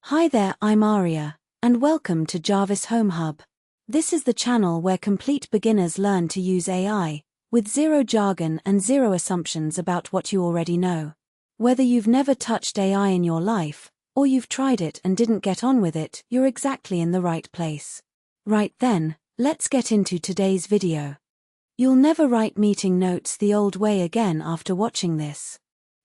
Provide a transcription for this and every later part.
Hi there, I'm Aria, and welcome to Jarvis Home Hub. This is the channel where complete beginners learn to use AI, with zero jargon and zero assumptions about what you already know. Whether you've never touched AI in your life, or you've tried it and didn't get on with it, you're exactly in the right place. Right then, let's get into today's video. You'll never write meeting notes the old way again after watching this.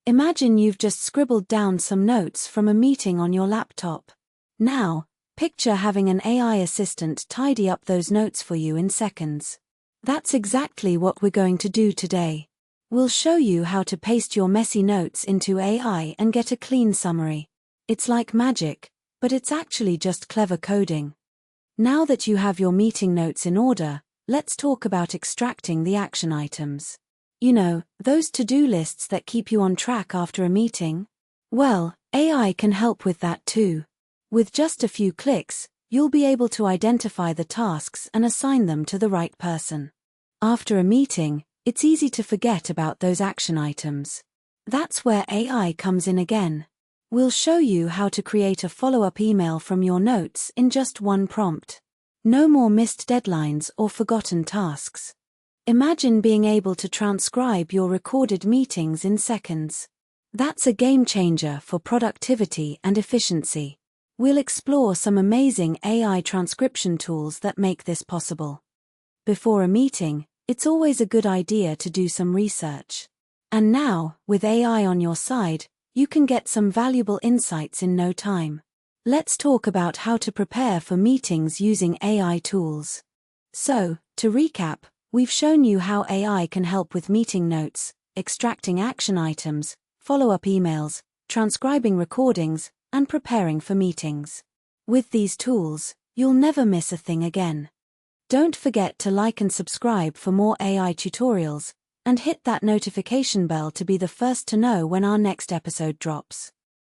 Imagine you've just scribbled down some notes from a meeting on your laptop. Now, picture having an AI assistant tidy up those notes for you in seconds. That's exactly what we're going to do today. We'll show you how to paste your messy notes into AI and get a clean summary. It's like magic, but it's actually just clever coding. Now that you have your meeting notes in order, let's talk about extracting the action items. You know, those to-do lists that keep you on track after a meeting? Well, AI can help with that too. With just a few clicks, you'll be able to identify the tasks and assign them to the right person. After a meeting, it's easy to forget about those action items. That's where AI comes in again. We'll show you how to create a follow-up email from your notes in just one prompt. No more missed deadlines or forgotten tasks. Imagine being able to transcribe your recorded meetings in seconds. That's a game changer for productivity and efficiency. We'll explore some amazing AI transcription tools that make this possible. Before a meeting, it's always a good idea to do some research. And now, with AI on your side, you can get some valuable insights in no time. Let's talk about how to prepare for meetings using AI tools. So, to recap, we've shown you how AI can help with meeting notes, extracting action items, follow-up emails, transcribing recordings, and preparing for meetings. With these tools, you'll never miss a thing again. Don't forget to like and subscribe for more AI tutorials, and hit that notification bell to be the first to know when our next episode drops.